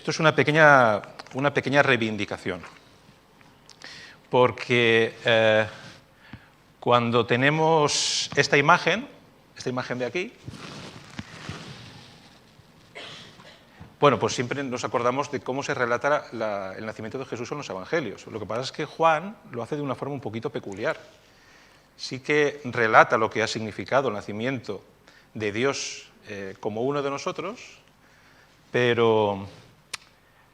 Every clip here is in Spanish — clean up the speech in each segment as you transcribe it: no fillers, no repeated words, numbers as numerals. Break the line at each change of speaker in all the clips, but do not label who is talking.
esto es una pequeña reivindicación, porque cuando tenemos esta imagen de aquí, bueno, pues siempre nos acordamos de cómo se relata el nacimiento de Jesús en los Evangelios. Lo que pasa es que Juan lo hace de una forma un poquito peculiar. Sí que relata lo que ha significado el nacimiento de Dios como uno de nosotros, pero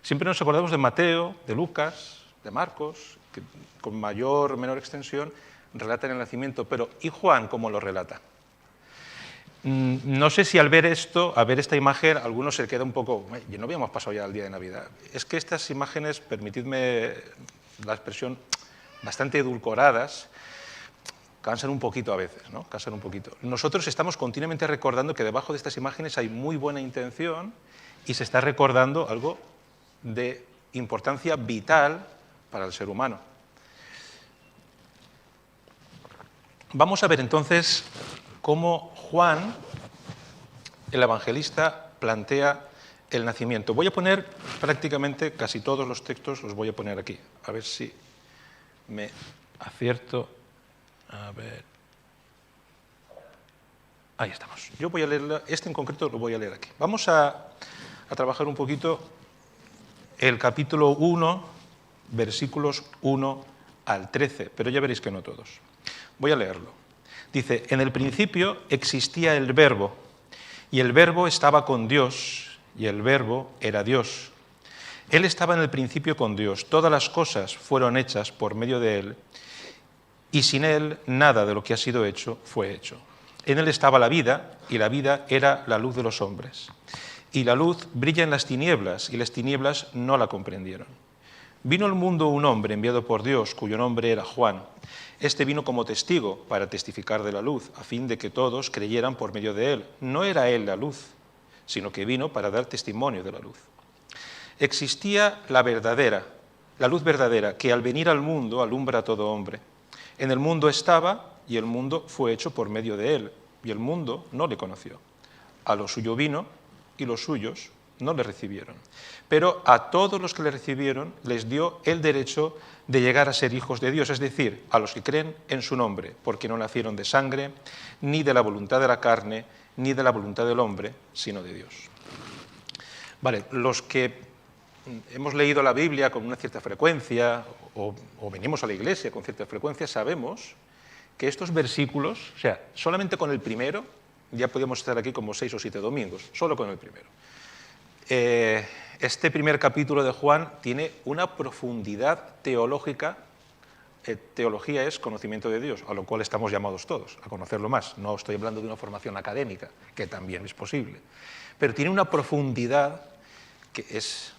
siempre nos acordamos de Mateo, de Lucas, de Marcos, que con mayor o menor extensión relatan el nacimiento. Pero ¿y Juan cómo lo relata? No sé si al ver esto, a ver esta imagen, a algunos se queda un poco, no habíamos pasado ya el día de Navidad. Es que estas imágenes, permitidme la expresión, bastante edulcoradas, cansan un poquito a veces, ¿no? Cansan un poquito. Nosotros estamos continuamente recordando que debajo de estas imágenes hay muy buena intención y se está recordando algo de importancia vital para el ser humano. Vamos a ver entonces cómo Juan, el evangelista, plantea el nacimiento. Voy a poner prácticamente casi todos los textos, los voy a poner aquí. A ver si me acierto. A ver. Ahí estamos. Yo voy a leer, este en concreto lo voy a leer aquí. Vamos a trabajar un poquito el capítulo 1, versículos 1 al 13, pero ya veréis que no todos. Voy a leerlo. Dice, en el principio existía el Verbo, y el Verbo estaba con Dios, y el Verbo era Dios. Él estaba en el principio con Dios. Todas las cosas fueron hechas por medio de Él, y sin Él nada de lo que ha sido hecho fue hecho. En Él estaba la vida, y la vida era la luz de los hombres. Y la luz brilla en las tinieblas, y las tinieblas no la comprendieron. Vino al mundo un hombre enviado por Dios, cuyo nombre era Juan. Este vino como testigo para testificar de la luz, a fin de que todos creyeran por medio de él. No era él la luz, sino que vino para dar testimonio de la luz. Existía la luz verdadera, que al venir al mundo alumbra a todo hombre. En el mundo estaba, y el mundo fue hecho por medio de él, y el mundo no le conoció. A lo suyo vino, y los suyos no le recibieron. Pero a todos los que le recibieron les dio el derecho de llegar a ser hijos de Dios, es decir, a los que creen en su nombre, porque no nacieron de sangre, ni de la voluntad de la carne, ni de la voluntad del hombre, sino de Dios. Vale, los que hemos leído la Biblia con una cierta frecuencia, o venimos a la iglesia con cierta frecuencia, sabemos que estos versículos, o sea, solamente con el primero, ya podíamos estar aquí como 6 o 7 domingos, solo con el primero. Este primer capítulo de Juan tiene una profundidad teológica. Teología es conocimiento de Dios, a lo cual estamos llamados todos, a conocerlo más. No estoy hablando de una formación académica, que también es posible, pero tiene una profundidad que es,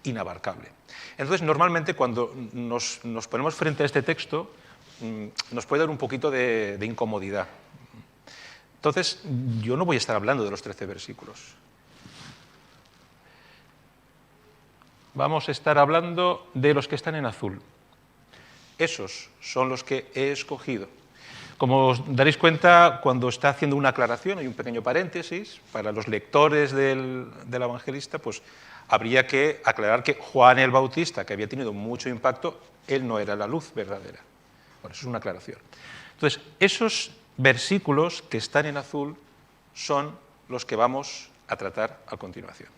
inabarcable. Entonces, normalmente cuando nos ponemos frente a este texto, nos puede dar un poquito de incomodidad. Entonces, yo no voy a estar hablando de los 13 versículos. Vamos a estar hablando de los que están en azul. Esos son los que he escogido. Como os daréis cuenta, cuando está haciendo una aclaración, hay un pequeño paréntesis, para los lectores del evangelista, pues habría que aclarar que Juan el Bautista, que había tenido mucho impacto, él no era la luz verdadera. Bueno, eso es una aclaración. Entonces, esos versículos que están en azul son los que vamos a tratar a continuación.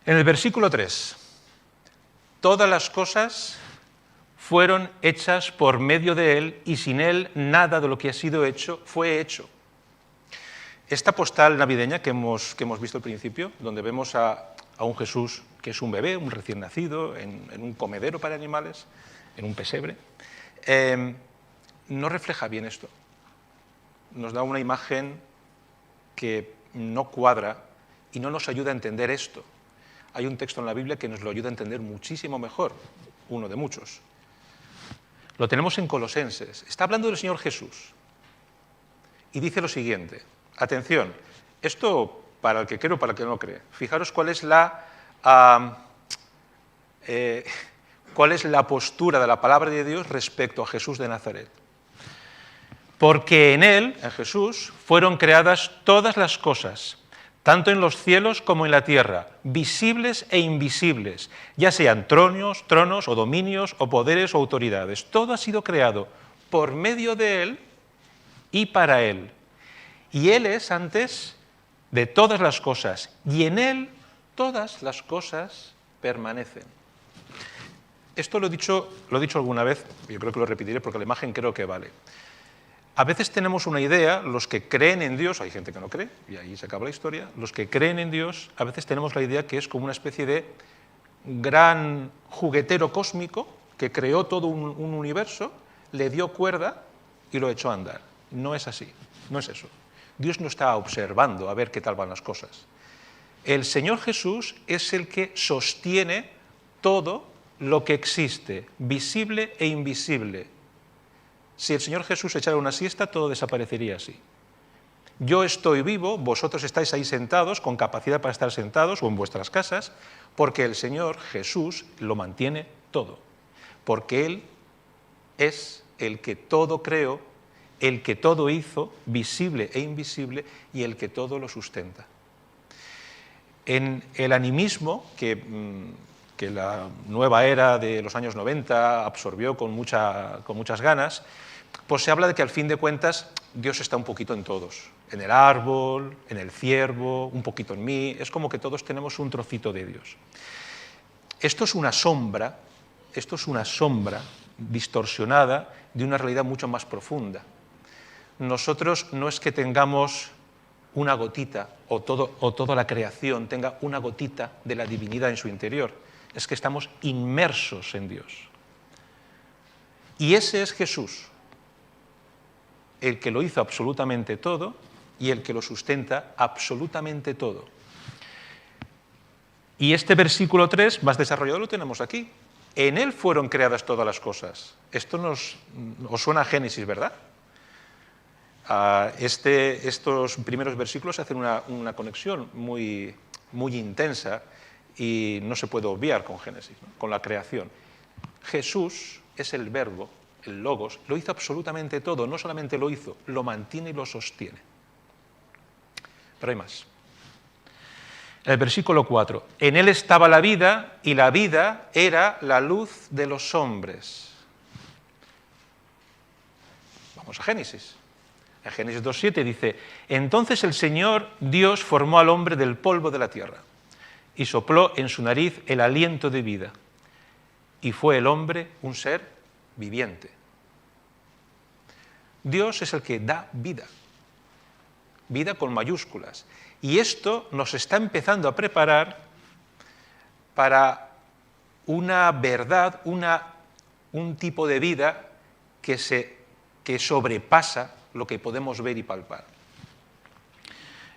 En el versículo 3, todas las cosas fueron hechas por medio de Él y sin Él nada de lo que ha sido hecho fue hecho. Esta postal navideña que hemos visto al principio, donde vemos a un Jesús que es un bebé, un recién nacido, en un comedero para animales, en un pesebre, no refleja bien esto. Nos da una imagen que no cuadra y no nos ayuda a entender esto. Hay un texto en la Biblia que nos lo ayuda a entender muchísimo mejor, uno de muchos. Lo tenemos en Colosenses. Está hablando del Señor Jesús y dice lo siguiente. Atención, esto para el que cree o para el que no cree. Fijaros cuál es cuál es la postura de la palabra de Dios respecto a Jesús de Nazaret. Porque en él, en Jesús, fueron creadas todas las cosas, tanto en los cielos como en la tierra, visibles e invisibles, ya sean tronos o dominios o poderes o autoridades. Todo ha sido creado por medio de él y para él. Y él es antes de todas las cosas, y en él todas las cosas permanecen. Esto lo he dicho alguna vez, yo creo que lo repetiré porque la imagen creo que vale. A veces tenemos una idea, los que creen en Dios, hay gente que no cree, y ahí se acaba la historia, los que creen en Dios, a veces tenemos la idea que es como una especie de gran juguetero cósmico que creó todo un universo, le dio cuerda y lo echó a andar. No es así, no es eso. Dios no está observando a ver qué tal van las cosas. El Señor Jesús es el que sostiene todo lo que existe, visible e invisible. Si el Señor Jesús echara una siesta, todo desaparecería así. Yo estoy vivo, vosotros estáis ahí sentados, con capacidad para estar sentados o en vuestras casas, porque el Señor Jesús lo mantiene todo. Porque Él es el que todo creó, el que todo hizo, visible e invisible, y el que todo lo sustenta. En el animismo, que la nueva era de los años 90 absorbió con muchas ganas, pues se habla de que al fin de cuentas Dios está un poquito en todos, en el árbol, en el ciervo, un poquito en mí, es como que todos tenemos un trocito de Dios. Esto es una sombra distorsionada de una realidad mucho más profunda. Nosotros no es que tengamos una gotita o toda la creación tenga una gotita de la divinidad en su interior, es que estamos inmersos en Dios. Y ese es Jesús, el que lo hizo absolutamente todo y el que lo sustenta absolutamente todo. Y este versículo 3, más desarrollado, lo tenemos aquí. En él fueron creadas todas las cosas. Esto os suena a Génesis, ¿verdad? Estos primeros versículos hacen una conexión muy intensa y no se puede obviar con Génesis, ¿no? Con la creación. Jesús es el verbo, el logos, lo hizo absolutamente todo, no solamente lo hizo, lo mantiene y lo sostiene. Pero hay más. El versículo 4, en él estaba la vida y la vida era la luz de los hombres. Vamos a Génesis. En Génesis 2:7 dice, entonces el Señor Dios formó al hombre del polvo de la tierra y sopló en su nariz el aliento de vida. Y fue el hombre un ser viviente. Dios es el que da vida, vida con mayúsculas. Y esto nos está empezando a preparar para una verdad, un tipo de vida que sobrepasa lo que podemos ver y palpar.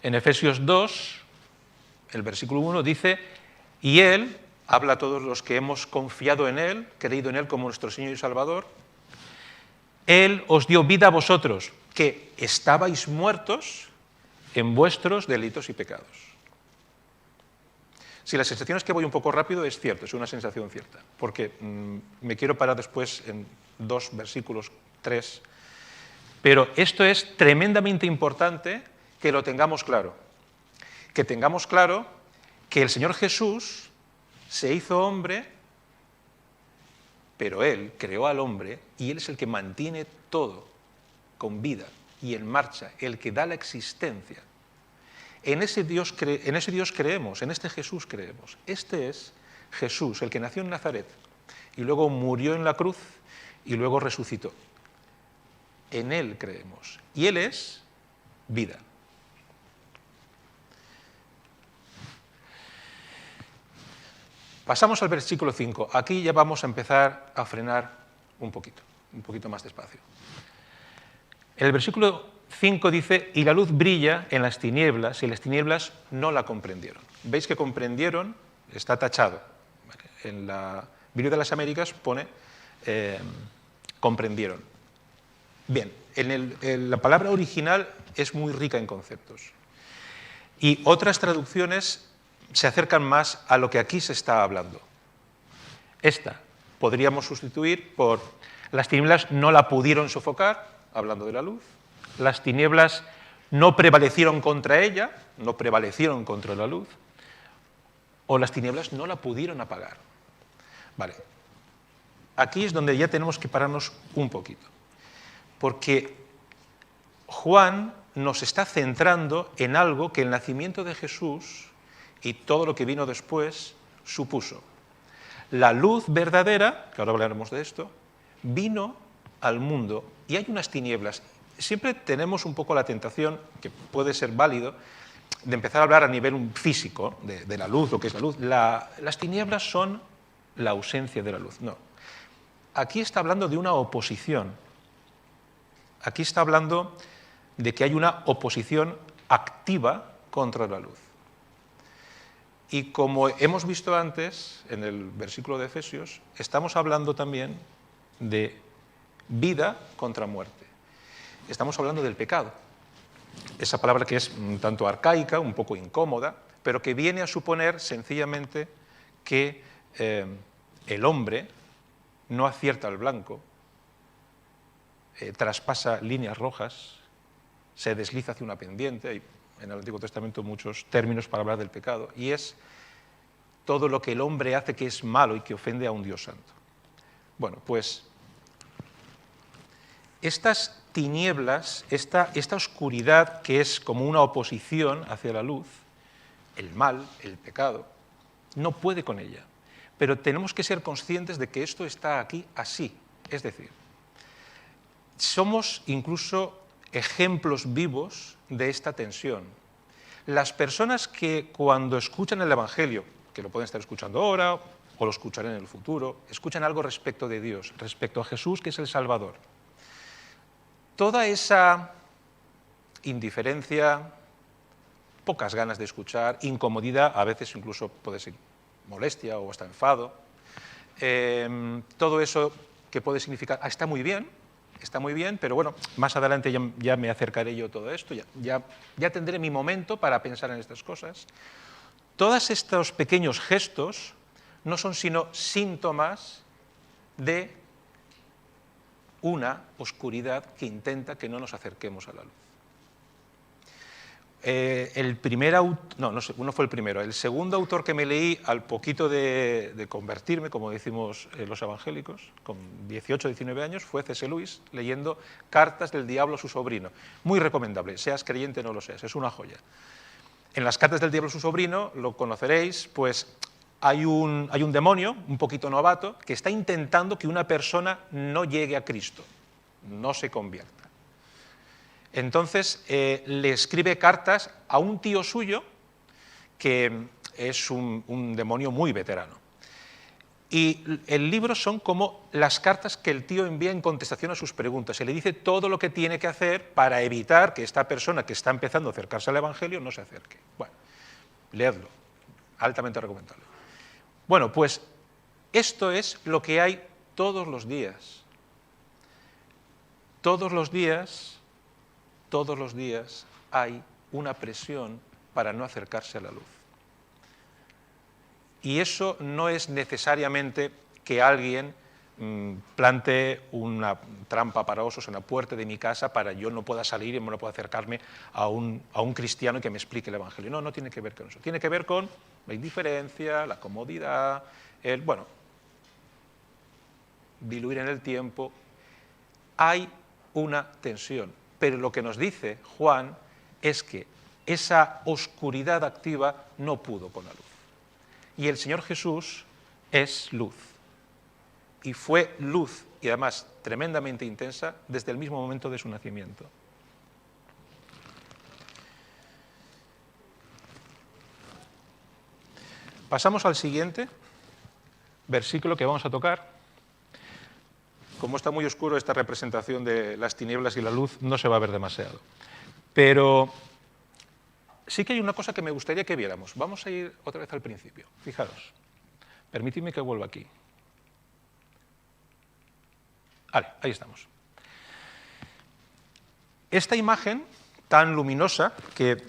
En Efesios 2, el versículo 1 dice, y Él, habla a todos los que hemos confiado en Él, creído en Él como nuestro Señor y Salvador, Él os dio vida a vosotros, que estabais muertos en vuestros delitos y pecados. Si la sensación es que voy un poco rápido, es cierto, es una sensación cierta, porque me quiero parar después en 2 versículos, 3, pero esto es tremendamente importante que lo tengamos claro. Que tengamos claro que el Señor Jesús se hizo hombre, pero Él creó al hombre y Él es el que mantiene todo con vida y en marcha, el que da la existencia. En ese Dios creemos, en este Jesús creemos. Este es Jesús, el que nació en Nazaret y luego murió en la cruz y luego resucitó. En Él creemos. Y Él es vida. Pasamos al versículo 5. Aquí ya vamos a empezar a frenar un poquito más despacio. El versículo 5 dice, y la luz brilla en las tinieblas, y las tinieblas no la comprendieron. ¿Veis que comprendieron? Está tachado. En la Biblia de las Américas pone comprendieron. Bien, la palabra original es muy rica en conceptos. Y otras traducciones se acercan más a lo que aquí se está hablando. Esta podríamos sustituir por las tinieblas no la pudieron sofocar, hablando de la luz, las tinieblas no prevalecieron contra ella, no prevalecieron contra la luz, o las tinieblas no la pudieron apagar. Vale. Aquí es donde ya tenemos que pararnos un poquito, porque Juan nos está centrando en algo que el nacimiento de Jesús y todo lo que vino después supuso. La luz verdadera, que ahora hablaremos de esto, vino al mundo y hay unas tinieblas. Siempre tenemos un poco la tentación, que puede ser válido, de empezar a hablar a nivel físico de la luz, lo que es la luz. Las tinieblas son la ausencia de la luz. No. Aquí está hablando de una oposición. Aquí está hablando de que hay una oposición activa contra la luz. Y como hemos visto antes, en el versículo de Efesios, estamos hablando también de vida contra muerte. Estamos hablando del pecado. Esa palabra que es un tanto arcaica, un poco incómoda, pero que viene a suponer sencillamente que el hombre no acierta al blanco, traspasa líneas rojas, se desliza hacia una pendiente. Hay en el Antiguo Testamento muchos términos para hablar del pecado, y es todo lo que el hombre hace que es malo y que ofende a un Dios santo. Bueno, pues estas tinieblas, esta oscuridad que es como una oposición hacia la luz, el mal, el pecado, no puede con ella. Pero tenemos que ser conscientes de que esto está aquí así. Es decir, somos incluso ejemplos vivos de esta tensión. Las personas que cuando escuchan el Evangelio, que lo pueden estar escuchando ahora o lo escucharán en el futuro, escuchan algo respecto de Dios, respecto a Jesús, que es el Salvador. Toda esa indiferencia, pocas ganas de escuchar, incomodidad, a veces incluso puede ser molestia o hasta enfado, todo eso que puede significar, está muy bien, pero bueno, más adelante ya me acercaré yo a todo esto, ya tendré mi momento para pensar en estas cosas. Todos estos pequeños gestos no son sino síntomas de una oscuridad que intenta que no nos acerquemos a la luz. El segundo autor que me leí al poquito de convertirme, como decimos los evangélicos, con 18 o 19 años, fue C.S. Lewis, leyendo Cartas del Diablo a su sobrino. Muy recomendable, seas creyente o no lo seas, es una joya. En las Cartas del Diablo a su sobrino, lo conoceréis, pues hay un demonio, un poquito novato, que está intentando que una persona no llegue a Cristo, no se convierta. Entonces le escribe cartas a un tío suyo que es un demonio muy veterano. Y el libro son como las cartas que el tío envía en contestación a sus preguntas. Se le dice todo lo que tiene que hacer para evitar que esta persona que está empezando a acercarse al Evangelio no se acerque. Bueno, leedlo, altamente recomendable. Bueno, pues esto es lo que hay todos los días. Todos los días hay una presión para no acercarse a la luz. Y eso no es necesariamente que alguien plante una trampa para osos en la puerta de mi casa para yo no pueda salir y no pueda acercarme a un cristiano y que me explique el Evangelio. No, no tiene que ver con eso. Tiene que ver con la indiferencia, la comodidad, diluir en el tiempo. Hay una tensión. Pero lo que nos dice Juan es que esa oscuridad activa no pudo con la luz. Y el Señor Jesús es luz. Y fue luz, y además tremendamente intensa, desde el mismo momento de su nacimiento. Pasamos al siguiente versículo que vamos a tocar. Como está muy oscuro esta representación de las tinieblas y la luz, no se va a ver demasiado. Pero sí que hay una cosa que me gustaría que viéramos. Vamos a ir otra vez al principio. Fijaros. Permitidme que vuelva aquí. Vale, ahí estamos. Esta imagen tan luminosa que,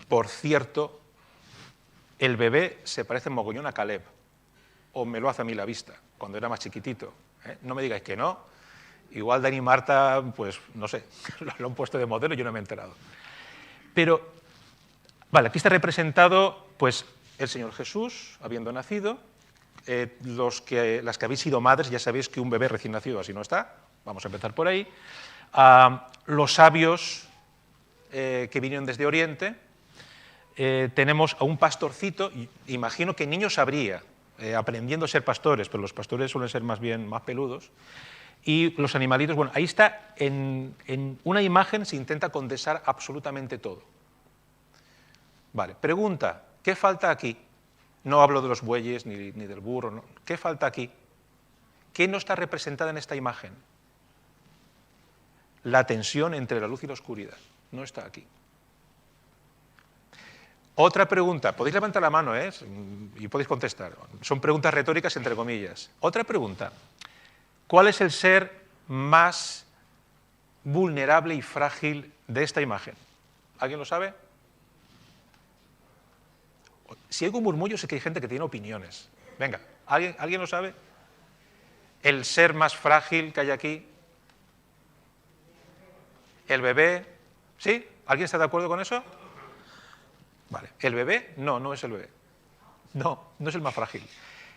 por cierto, el bebé se parece mogollón a Caleb, o me lo hace a mí la vista. cuando era más chiquitito. No me digáis que no. Igual Dani y Marta, pues no sé, lo han puesto de modelo y yo no me he enterado. Pero, vale, aquí está representado pues, el Señor Jesús, habiendo nacido. Las que habéis sido madres ya sabéis que un bebé recién nacido así no está. Vamos a empezar por ahí. Los sabios que vinieron desde Oriente. Tenemos a un pastorcito, imagino que niños habría, aprendiendo a ser pastores, pero los pastores suelen ser más bien más peludos. Y los animalitos, bueno, ahí está, en una imagen se intenta condensar absolutamente todo. Vale, pregunta, ¿qué falta aquí? No hablo de los bueyes ni del burro, no. ¿Qué falta aquí? ¿Qué no está representada en esta imagen? La tensión entre la luz y la oscuridad, no está aquí. Otra pregunta, podéis levantar la mano y podéis contestar. Son preguntas retóricas entre comillas. Otra pregunta, ¿cuál es el ser más vulnerable y frágil de esta imagen? ¿Alguien lo sabe? Si hay un murmullo, sé que hay gente que tiene opiniones. Venga, ¿alguien lo sabe? ¿El ser más frágil que hay aquí? ¿El bebé? ¿Sí? ¿Alguien está de acuerdo con eso? Vale. ¿El bebé? No, no es el bebé. No, no es el más frágil.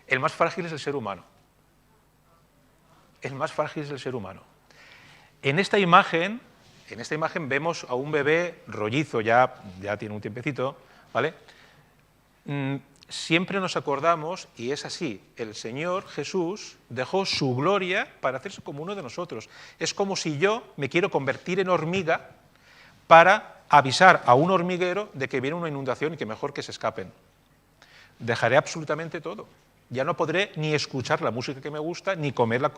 El más frágil es el ser humano. El más frágil es el ser humano. En esta imagen vemos a un bebé rollizo, ya tiene un tiempecito, ¿vale? Siempre nos acordamos, y es así, el Señor Jesús dejó su gloria para hacerse como uno de nosotros. Es como si yo me quiero convertir en hormiga para avisar a un hormiguero de que viene una inundación y que mejor que se escapen. Dejaré absolutamente todo. Ya no podré ni escuchar la música que me gusta, ni comerla,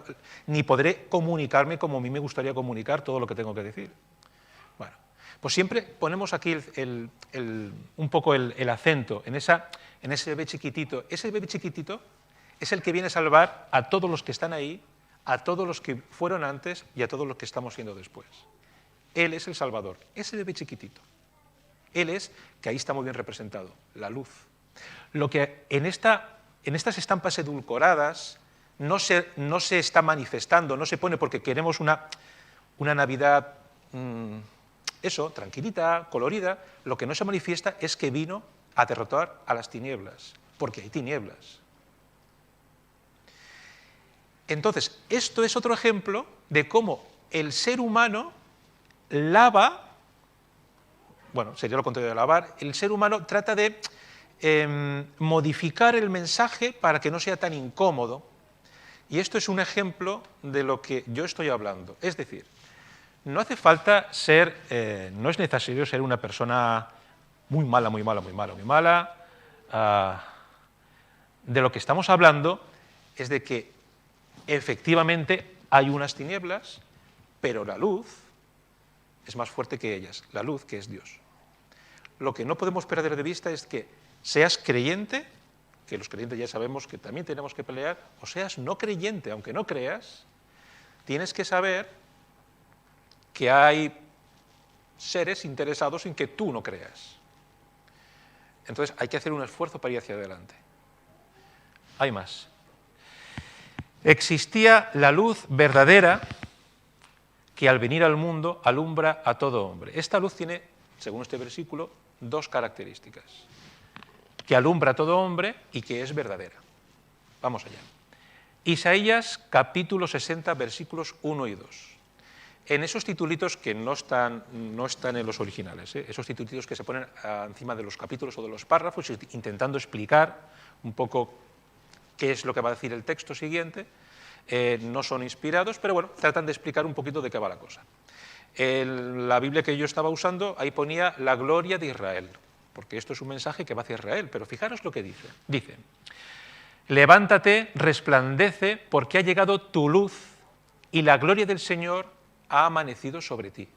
ni podré comunicarme como a mí me gustaría comunicar todo lo que tengo que decir. Bueno, pues siempre ponemos aquí un poco el acento en ese bebé chiquitito. Ese bebé chiquitito es el que viene a salvar a todos los que están ahí, a todos los que fueron antes y a todos los que estamos siendo después. Él es el Salvador, ese bebé chiquitito. Él es, que ahí está muy bien representado, la luz. Lo que en estas estampas edulcoradas no se está manifestando, no se pone porque queremos una Navidad, tranquilita, colorida. Lo que no se manifiesta es que vino a derrotar a las tinieblas, porque hay tinieblas. Entonces, esto es otro ejemplo de cómo el ser humano lava, bueno, sería lo contrario de lavar, el ser humano trata de modificar el mensaje para que no sea tan incómodo. Y esto es un ejemplo de lo que yo estoy hablando. Es decir, no hace falta no es necesario ser una persona muy mala. De lo que estamos hablando es de que efectivamente hay unas tinieblas, pero la luz es más fuerte que ellas, la luz que es Dios. Lo que no podemos perder de vista es que seas creyente, que los creyentes ya sabemos que también tenemos que pelear, o seas no creyente, aunque no creas, tienes que saber que hay seres interesados en que tú no creas. Entonces hay que hacer un esfuerzo para ir hacia adelante. Hay más. Existía la luz verdadera que al venir al mundo alumbra a todo hombre. Esta luz tiene, según este versículo, dos características: que alumbra a todo hombre y que es verdadera. Vamos allá. Isaías capítulo 60, versículos 1 y 2. En esos titulitos que no están en los originales, esos titulitos que se ponen encima de los capítulos o de los párrafos, intentando explicar un poco qué es lo que va a decir el texto siguiente, no son inspirados, pero bueno, tratan de explicar un poquito de qué va la cosa. La Biblia que yo estaba usando, ahí ponía la gloria de Israel, porque esto es un mensaje que va hacia Israel, pero fijaros lo que dice. Dice: levántate, resplandece, porque ha llegado tu luz y la gloria del Señor ha amanecido sobre ti.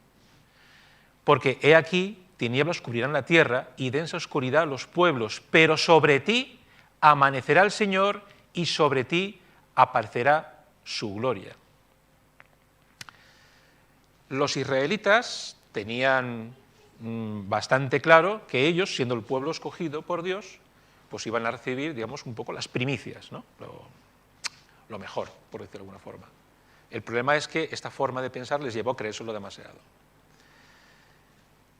Porque he aquí, tinieblas cubrirán la tierra y densa oscuridad los pueblos, pero sobre ti amanecerá el Señor y sobre ti aparecerá su gloria. Los israelitas tenían bastante claro que ellos, siendo el pueblo escogido por Dios, pues iban a recibir, digamos, un poco las primicias, ¿no? lo mejor, por decirlo de alguna forma. El problema es que esta forma de pensar les llevó a creérselo demasiado.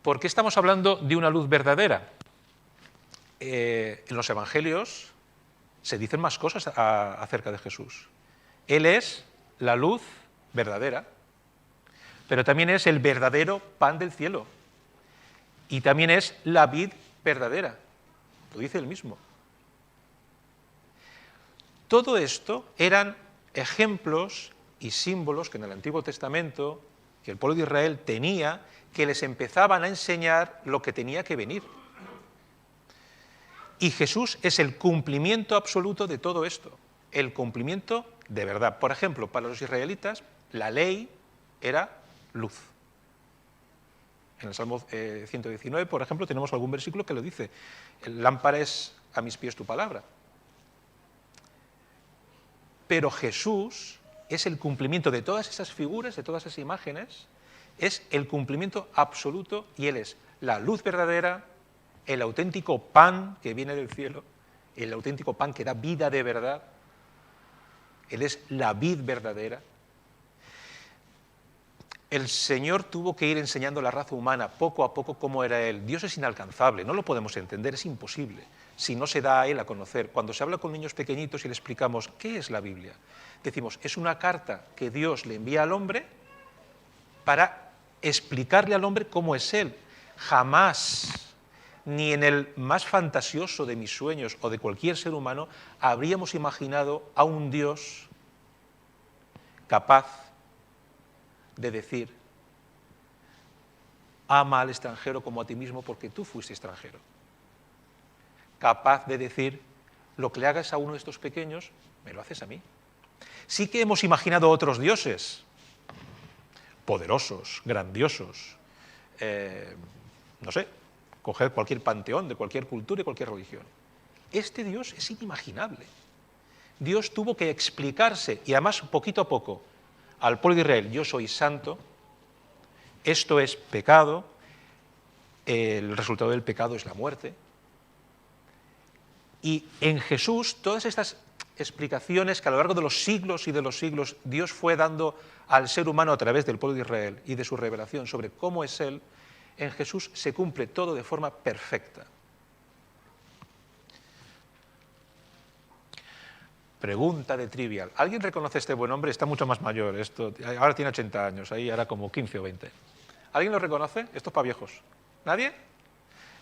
¿Por qué estamos hablando de una luz verdadera? En los evangelios se dicen más cosas acerca de Jesús. Él es la luz verdadera, pero también es el verdadero pan del cielo. Y también es la vid verdadera. Lo dice él mismo. Todo esto eran ejemplos y símbolos que en el Antiguo Testamento, que el pueblo de Israel tenía, que les empezaban a enseñar lo que tenía que venir. Y Jesús es el cumplimiento absoluto de todo esto, el cumplimiento de verdad. Por ejemplo, para los israelitas, la ley era luz. En el Salmo 119, por ejemplo, tenemos algún versículo que lo dice. Lámpara es a mis pies tu palabra. Pero Jesús es el cumplimiento de todas esas figuras, de todas esas imágenes, es el cumplimiento absoluto y Él es la luz verdadera, el auténtico pan que viene del cielo, el auténtico pan que da vida de verdad. Él es la vid verdadera. El Señor tuvo que ir enseñando a la raza humana poco a poco cómo era Él. Dios es inalcanzable, no lo podemos entender, es imposible si no se da a Él a conocer. Cuando se habla con niños pequeñitos y le explicamos qué es la Biblia, decimos, es una carta que Dios le envía al hombre para explicarle al hombre cómo es Él. Jamás, ni en el más fantasioso de mis sueños o de cualquier ser humano, habríamos imaginado a un Dios capaz de decir, ama al extranjero como a ti mismo porque tú fuiste extranjero. Capaz de decir, lo que le hagas a uno de estos pequeños, me lo haces a mí. Sí que hemos imaginado otros dioses, poderosos, grandiosos, no sé, coger cualquier panteón de cualquier cultura y cualquier religión. Este Dios es inimaginable. Dios tuvo que explicarse, y además poquito a poco, al pueblo de Israel, yo soy santo, esto es pecado, el resultado del pecado es la muerte. Y en Jesús, todas estas explicaciones que a lo largo de los siglos y de los siglos Dios fue dando al ser humano a través del pueblo de Israel y de su revelación sobre cómo es Él, en Jesús se cumple todo de forma perfecta. Pregunta de trivial. ¿Alguien reconoce a este buen hombre? Está mucho más mayor. Ahora tiene 80 años, ahí hará como 15 o 20. ¿Alguien lo reconoce? Esto es para viejos. ¿Nadie?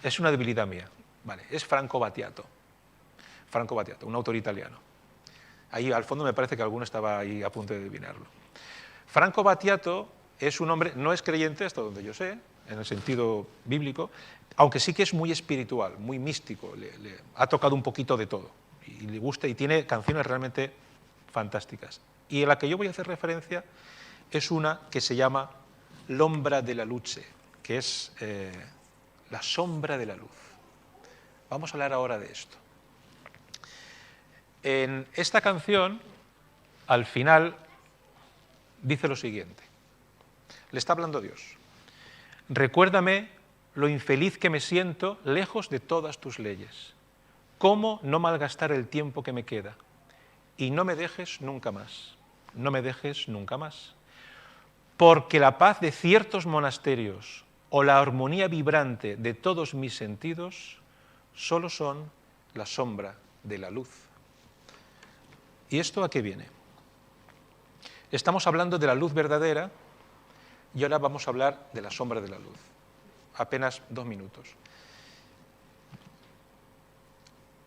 Es una debilidad mía. Vale, es Franco Battiato. Franco Battiato, un autor italiano. Ahí al fondo me parece que alguno estaba ahí a punto de adivinarlo. Franco Battiato es un hombre, no es creyente, hasta donde yo sé, en el sentido bíblico, aunque sí que es muy espiritual, muy místico, le ha tocado un poquito de todo. Y le gusta y tiene canciones realmente fantásticas. Y en la que yo voy a hacer referencia es una que se llama L'ombra della luce, que es la sombra de la luz. Vamos a hablar ahora de esto. En esta canción, al final, dice lo siguiente. Le está hablando Dios. Recuérdame lo infeliz que me siento lejos de todas tus leyes. ¿Cómo no malgastar el tiempo que me queda? Y no me dejes nunca más, no me dejes nunca más. Porque la paz de ciertos monasterios o la armonía vibrante de todos mis sentidos solo son la sombra de la luz. ¿Y esto a qué viene? Estamos hablando de la luz verdadera y ahora vamos a hablar de la sombra de la luz. Apenas 2 minutos.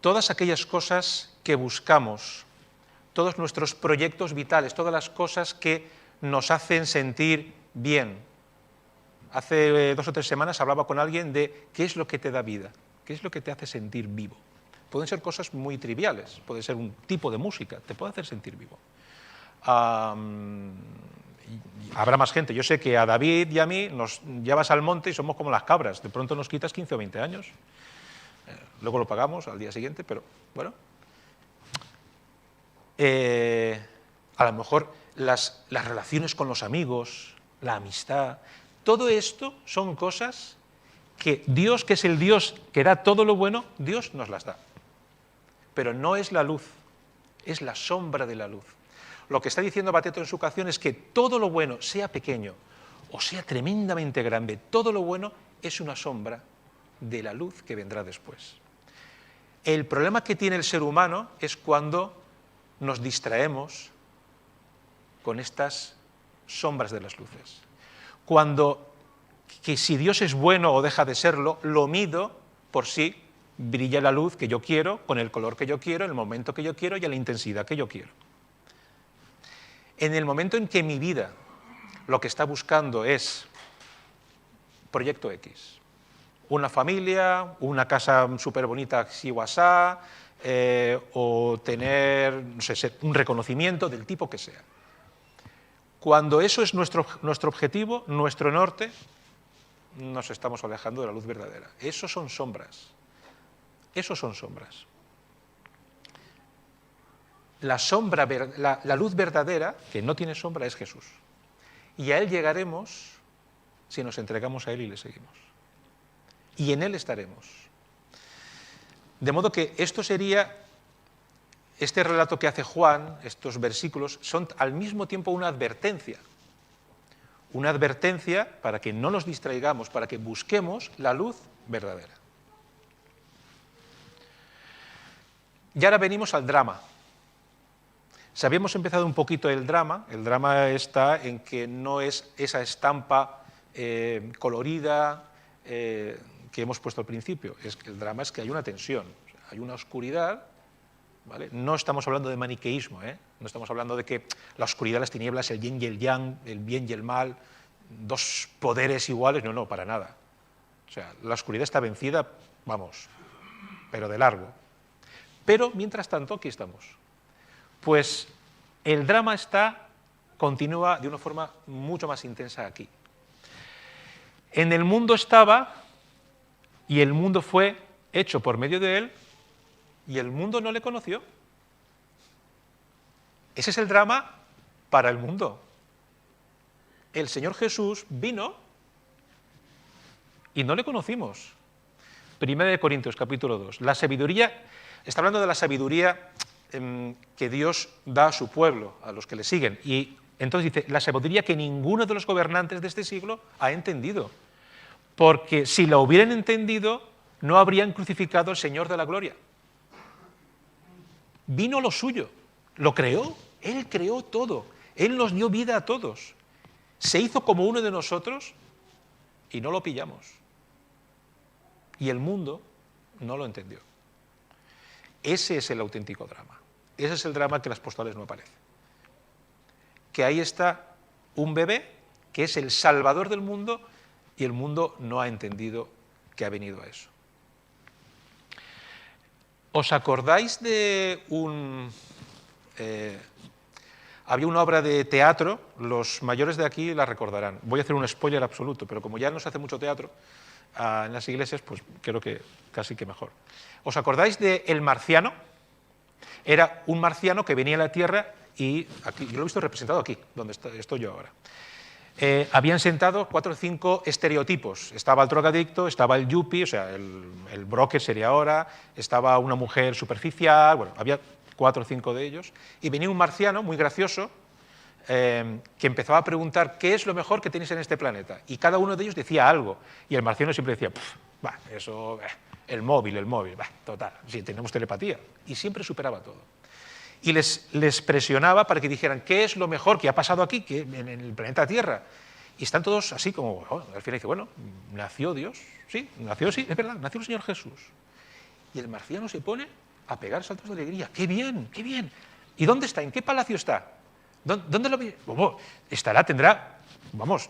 Todas aquellas cosas que buscamos, todos nuestros proyectos vitales, todas las cosas que nos hacen sentir bien. Hace 2 o 3 semanas hablaba con alguien de qué es lo que te da vida, qué es lo que te hace sentir vivo. Pueden ser cosas muy triviales, puede ser un tipo de música, te puede hacer sentir vivo. Habrá más gente, yo sé que a David y a mí nos llevas al monte y somos como las cabras, de pronto nos quitas 15 o 20 años. Luego lo pagamos al día siguiente, pero bueno. A lo mejor las relaciones con los amigos, la amistad, todo esto son cosas que Dios, que es el Dios que da todo lo bueno, Dios nos las da. Pero no es la luz, es la sombra de la luz. Lo que está diciendo Bateto en su canción es que todo lo bueno, sea pequeño o sea tremendamente grande, todo lo bueno es una sombra de la luz que vendrá después. El problema que tiene el ser humano es cuando nos distraemos con estas sombras de las luces. Cuando, que si Dios es bueno o deja de serlo, lo mido por si brilla la luz que yo quiero, con el color que yo quiero, en el momento que yo quiero y a la intensidad que yo quiero. En el momento en que mi vida lo que está buscando es proyecto X, una familia, una casa súper bonita, o tener, no sé, un reconocimiento del tipo que sea. Cuando eso es nuestro objetivo, nuestro norte, nos estamos alejando de la luz verdadera. Eso son sombras. Eso son sombras. La luz verdadera, que no tiene sombra, es Jesús. Y a Él llegaremos si nos entregamos a Él y le seguimos. Y en Él estaremos. De modo que este relato que hace Juan, estos versículos, son al mismo tiempo una advertencia. Una advertencia para que no nos distraigamos, para que busquemos la luz verdadera. Y ahora venimos al drama. Si habíamos empezado un poquito el drama está en que no es esa estampa colorida que hemos puesto al principio. El drama es que hay una tensión, hay una oscuridad, ¿vale? No estamos hablando de maniqueísmo, no estamos hablando de que la oscuridad, las tinieblas, el yin y el yang, el bien y el mal, dos poderes iguales, no, para nada. O sea, la oscuridad está vencida, vamos, pero de largo. Pero, mientras tanto, aquí estamos. Pues el drama continúa de una forma mucho más intensa aquí. En el mundo estaba, y el mundo fue hecho por medio de él, y el mundo no le conoció. Ese es el drama para el mundo. El Señor Jesús vino y no le conocimos. 1 Corintios, capítulo 2. La sabiduría, está hablando de la sabiduría que Dios da a su pueblo, a los que le siguen. Y entonces dice, la sabiduría que ninguno de los gobernantes de este siglo ha entendido. Porque si la hubieran entendido, no habrían crucificado al Señor de la gloria. Vino lo suyo, lo creó, Él creó todo, Él nos dio vida a todos. Se hizo como uno de nosotros y no lo pillamos. Y el mundo no lo entendió. Ese es el auténtico drama. Ese es el drama que en las postales no aparece. Que ahí está un bebé que es el salvador del mundo y el mundo no ha entendido que ha venido a eso. ¿Os acordáis de había una obra de teatro, los mayores de aquí la recordarán. Voy a hacer un spoiler absoluto, pero como ya no se hace mucho teatro en las iglesias, pues creo que casi que mejor. ¿Os acordáis de El Marciano? Era un marciano que venía a la Tierra y aquí, yo lo he visto representado aquí, donde estoy yo ahora. Habían sentado 4 o 5 estereotipos. Estaba el drogadicto, estaba el yuppie, o sea, el broker sería ahora, estaba una mujer superficial, bueno, había 4 o 5 de ellos, y venía un marciano muy gracioso que empezaba a preguntar qué es lo mejor que tenéis en este planeta, y cada uno de ellos decía algo, y el marciano siempre decía, eso, el móvil, total, sí, tenemos telepatía, y siempre superaba todo. Y les presionaba para que dijeran qué es lo mejor que ha pasado aquí que en el planeta Tierra. Y están todos así como, al final dice, bueno, nació Dios, sí, es verdad, nació el Señor Jesús. Y el marciano se pone a pegar saltos de alegría, ¡qué bien, qué bien! ¿Y dónde está? ¿En qué palacio está? ¿Dónde lo ve? Tendrá,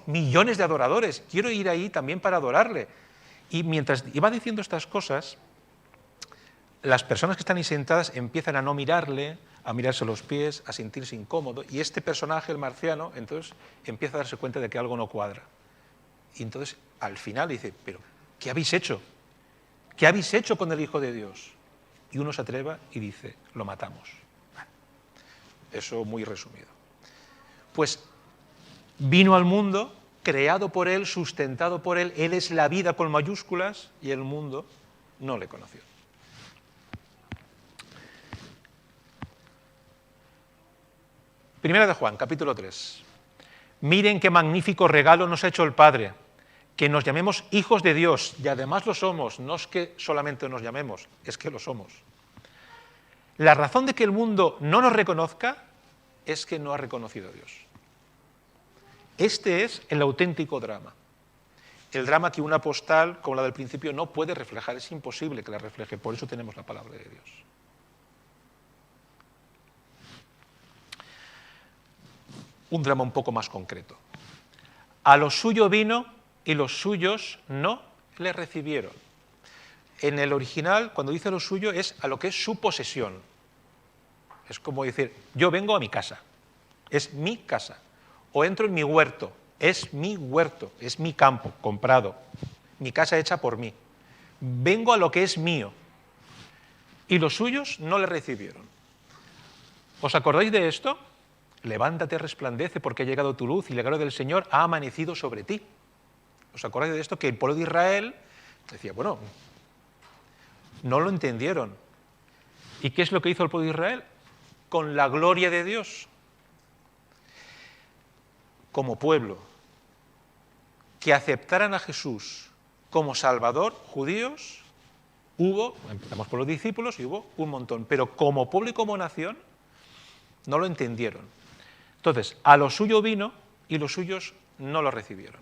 millones de adoradores, quiero ir ahí también para adorarle. Y mientras iba diciendo estas cosas, las personas que están ahí sentadas empiezan a no mirarle, a mirarse los pies, a sentirse incómodo, y este personaje, el marciano, entonces empieza a darse cuenta de que algo no cuadra. Y entonces, al final dice, pero, ¿qué habéis hecho? ¿Qué habéis hecho con el Hijo de Dios? Y uno se atreva y dice, lo matamos. Eso muy resumido. Pues vino al mundo, creado por Él, sustentado por Él, Él es la vida con mayúsculas, y el mundo no le conoció. Primera de Juan, capítulo 3. Miren qué magnífico regalo nos ha hecho el Padre, que nos llamemos hijos de Dios, y además lo somos, no es que solamente nos llamemos, es que lo somos. La razón de que el mundo no nos reconozca es que no ha reconocido a Dios. Este es el auténtico drama. El drama que una postal como la del principio no puede reflejar, es imposible que la refleje, por eso tenemos la palabra de Dios. Un drama un poco más concreto. A lo suyo vino y los suyos no le recibieron. En el original, cuando dice lo suyo, es a lo que es su posesión. Es como decir, yo vengo a mi casa, es mi casa. O entro en mi huerto, es mi campo comprado, mi casa hecha por mí. Vengo a lo que es mío. Y los suyos no le recibieron. ¿Os acordáis de esto? Levántate, resplandece, porque ha llegado tu luz y la gloria del Señor ha amanecido sobre ti. ¿Os acordáis de esto? Que el pueblo de Israel decía, bueno, no lo entendieron. ¿Y qué es lo que hizo el pueblo de Israel? Con la gloria de Dios, como pueblo, que aceptaran a Jesús como Salvador, judíos, hubo, empezamos por los discípulos y hubo un montón, pero como pueblo y como nación no lo entendieron. Entonces, a lo suyo vino y los suyos no lo recibieron.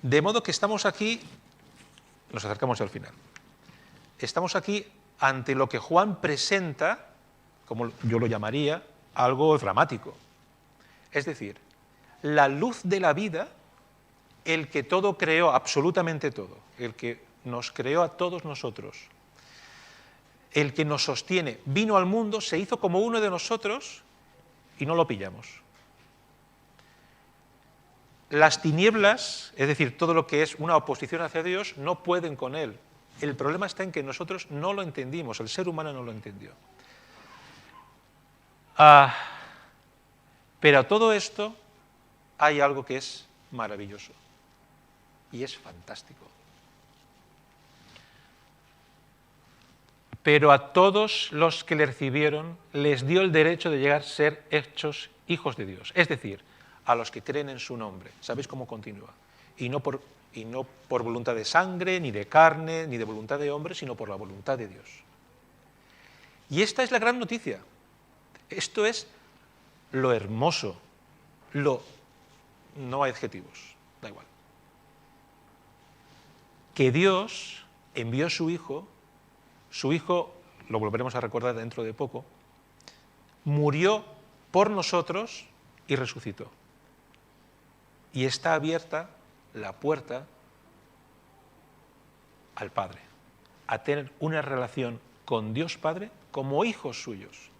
De modo que estamos aquí, nos acercamos al final, estamos aquí ante lo que Juan presenta, como yo lo llamaría, algo dramático. Es decir, la luz de la vida, el que todo creó, absolutamente todo, el que nos creó a todos nosotros, el que nos sostiene, vino al mundo, se hizo como uno de nosotros y no lo pillamos. Las tinieblas, es decir, todo lo que es una oposición hacia Dios, no pueden con Él. El problema está en que nosotros no lo entendimos, el ser humano no lo entendió. Pero a todo esto hay algo que es maravilloso y es fantástico. Pero a todos los que le recibieron les dio el derecho de llegar a ser hechos hijos de Dios, es decir, a los que creen en su nombre. ¿Sabéis cómo continúa? Y no por voluntad de sangre, ni de carne, ni de voluntad de hombre, sino por la voluntad de Dios. Y esta es la gran noticia. Esto es lo hermoso, no hay adjetivos, da igual. Que Dios envió a su Hijo, lo volveremos a recordar dentro de poco, murió por nosotros y resucitó. Y está abierta la puerta al Padre, a tener una relación con Dios Padre como hijos suyos.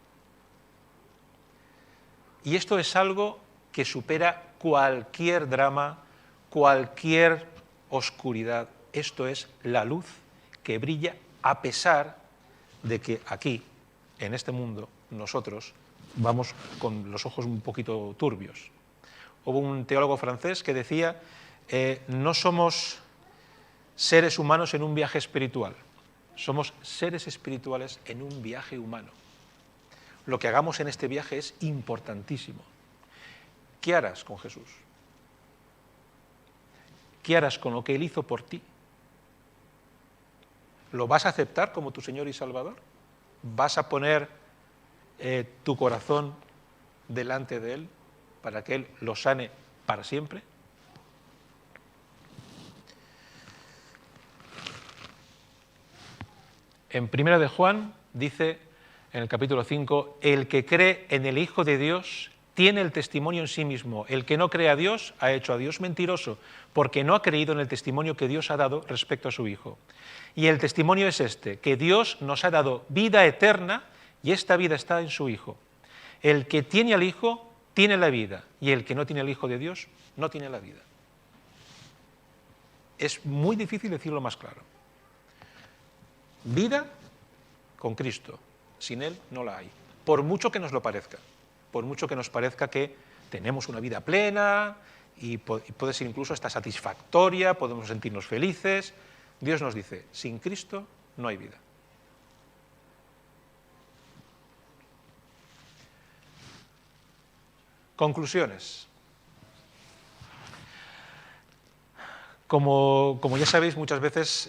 Y esto es algo que supera cualquier drama, cualquier oscuridad. Esto es la luz que brilla a pesar de que aquí, en este mundo, nosotros vamos con los ojos un poquito turbios. Hubo un teólogo francés que decía, no somos seres humanos en un viaje espiritual, somos seres espirituales en un viaje humano. Lo que hagamos en este viaje es importantísimo. ¿Qué harás con Jesús? ¿Qué harás con lo que Él hizo por ti? ¿Lo vas a aceptar como tu Señor y Salvador? ¿Vas a poner tu corazón delante de Él para que Él lo sane para siempre? En 1 de Juan dice, en el capítulo 5, el que cree en el Hijo de Dios tiene el testimonio en sí mismo. El que no cree a Dios ha hecho a Dios mentiroso, porque no ha creído en el testimonio que Dios ha dado respecto a su Hijo. Y el testimonio es este, que Dios nos ha dado vida eterna y esta vida está en su Hijo. El que tiene al Hijo tiene la vida y el que no tiene al Hijo de Dios no tiene la vida. Es muy difícil decirlo más claro. Vida con Cristo, sin Él no la hay, por mucho que nos lo parezca, por mucho que nos parezca que tenemos una vida plena y puede ser incluso hasta satisfactoria, podemos sentirnos felices. Dios nos dice, sin Cristo no hay vida. Conclusiones. Como ya sabéis, muchas veces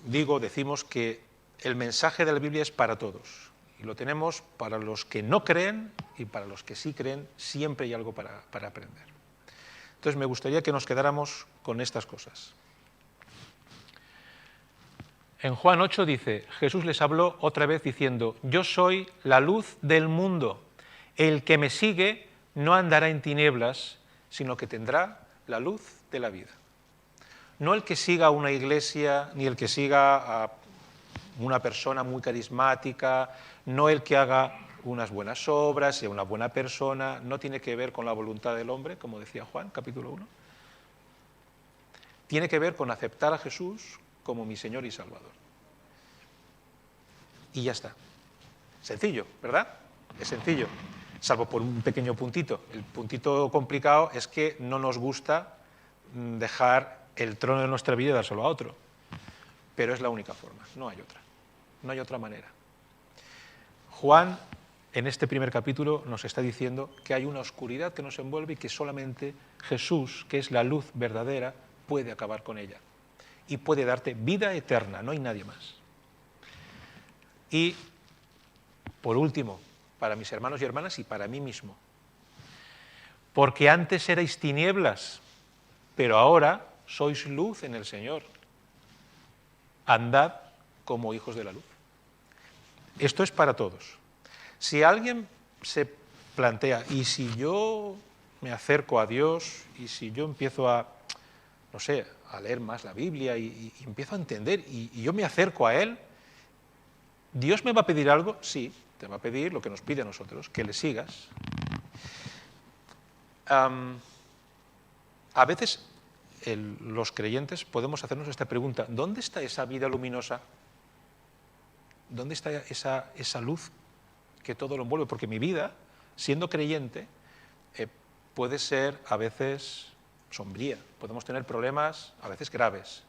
decimos que el mensaje de la Biblia es para todos. Y lo tenemos para los que no creen y para los que sí creen, siempre hay algo para aprender. Entonces me gustaría que nos quedáramos con estas cosas. En Juan 8 dice, Jesús les habló otra vez diciendo, yo soy la luz del mundo. El que me sigue no andará en tinieblas, sino que tendrá la luz de la vida. No el que siga una iglesia, ni el que siga a una persona muy carismática, no el que haga unas buenas obras, sea una buena persona, no tiene que ver con la voluntad del hombre, como decía Juan, capítulo 1. Tiene que ver con aceptar a Jesús como mi Señor y Salvador. Y ya está. Sencillo, ¿verdad? Es sencillo, salvo por un pequeño puntito. El puntito complicado es que no nos gusta dejar el trono de nuestra vida y dárselo a otro. Pero es la única forma, no hay otra. No hay otra manera. Juan, en este primer capítulo, nos está diciendo que hay una oscuridad que nos envuelve y que solamente Jesús, que es la luz verdadera, puede acabar con ella. Y puede darte vida eterna, no hay nadie más. Y, por último, para mis hermanos y hermanas y para mí mismo. Porque antes erais tinieblas, pero ahora sois luz en el Señor. Andad como hijos de la luz. Esto es para todos. Si alguien se plantea, ¿y si yo me acerco a Dios y si yo empiezo a, no sé, a leer más la Biblia y empiezo a entender y yo me acerco a Él, ¿Dios me va a pedir algo? Sí, te va a pedir lo que nos pide a nosotros, que le sigas. A veces los creyentes podemos hacernos esta pregunta, ¿dónde está esa vida luminosa? ¿Dónde está esa luz que todo lo envuelve? Porque mi vida, siendo creyente, puede ser a veces sombría, podemos tener problemas a veces graves.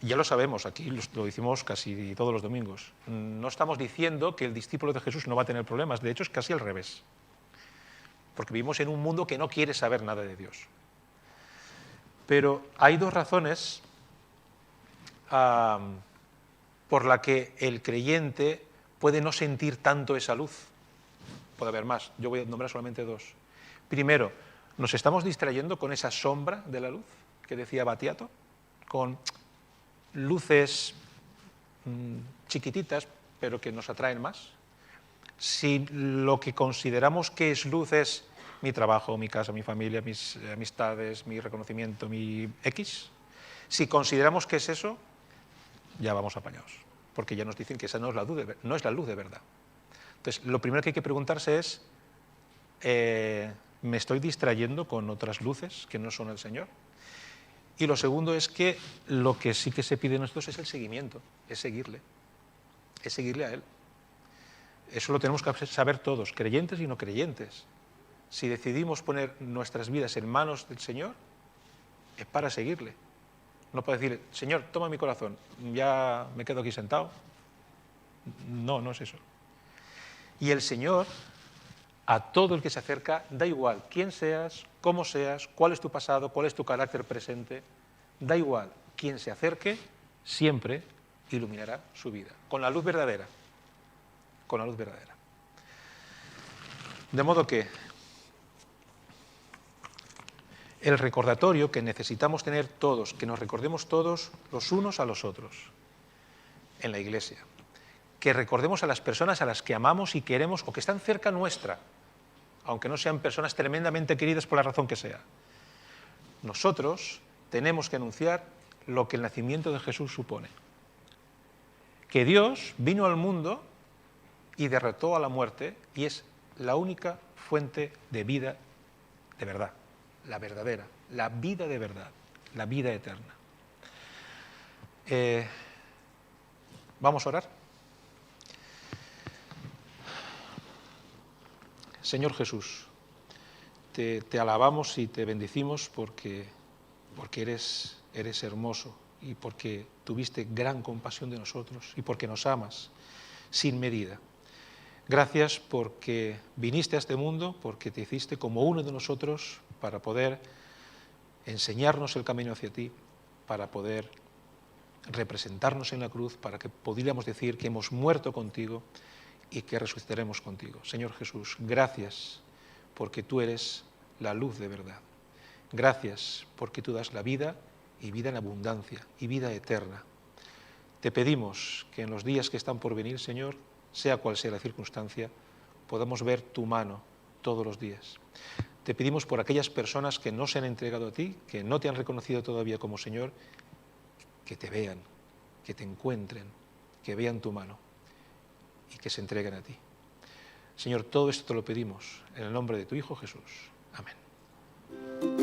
Ya lo sabemos, aquí lo decimos casi todos los domingos. No estamos diciendo que el discípulo de Jesús no va a tener problemas, de hecho es casi al revés. Porque vivimos en un mundo que no quiere saber nada de Dios. Pero hay dos razones por la que el creyente puede no sentir tanto esa luz. Puede haber más, yo voy a nombrar solamente dos. Primero, nos estamos distrayendo con esa sombra de la luz que decía Battiato, con luces chiquititas, pero que nos atraen más. Si lo que consideramos que es luz es mi trabajo, mi casa, mi familia, mis amistades, mi reconocimiento, mi X, si consideramos que es eso, ya vamos apañados, porque ya nos dicen que esa no es la luz de verdad. Entonces, lo primero que hay que preguntarse es, ¿me estoy distrayendo con otras luces que no son el Señor? Y lo segundo es que lo que sí que se pide de nosotros es el seguimiento, es seguirle a Él. Eso lo tenemos que saber todos, creyentes y no creyentes. Si decidimos poner nuestras vidas en manos del Señor, es para seguirle. No para decir, Señor, toma mi corazón, ya me quedo aquí sentado. No, no es eso. Y el Señor, a todo el que se acerca, da igual quién seas, cómo seas, cuál es tu pasado, cuál es tu carácter presente, da igual, quien se acerque siempre iluminará su vida, con la luz verdadera, con la luz verdadera. De modo que el recordatorio que necesitamos tener todos, que nos recordemos todos los unos a los otros en la Iglesia, que recordemos a las personas a las que amamos y queremos o que están cerca nuestra, aunque no sean personas tremendamente queridas por la razón que sea. Nosotros tenemos que anunciar lo que el nacimiento de Jesús supone. Que Dios vino al mundo y derrotó a la muerte y es la única fuente de vida de verdad, la verdadera, la vida de verdad, la vida eterna. ¿Vamos a orar? Señor Jesús, te alabamos y te bendecimos porque eres hermoso y porque tuviste gran compasión de nosotros y porque nos amas sin medida. Gracias porque viniste a este mundo, porque te hiciste como uno de nosotros para poder enseñarnos el camino hacia ti, para poder representarnos en la cruz, para que pudiéramos decir que hemos muerto contigo y que resucitaremos contigo. Señor Jesús, gracias porque tú eres la luz de verdad. Gracias porque tú das la vida y vida en abundancia y vida eterna. Te pedimos que en los días que están por venir, Señor, sea cual sea la circunstancia, podamos ver tu mano todos los días. Te pedimos por aquellas personas que no se han entregado a ti, que no te han reconocido todavía como Señor, que te vean, que te encuentren, que vean tu mano y que se entreguen a ti. Señor, todo esto te lo pedimos en el nombre de tu Hijo Jesús. Amén.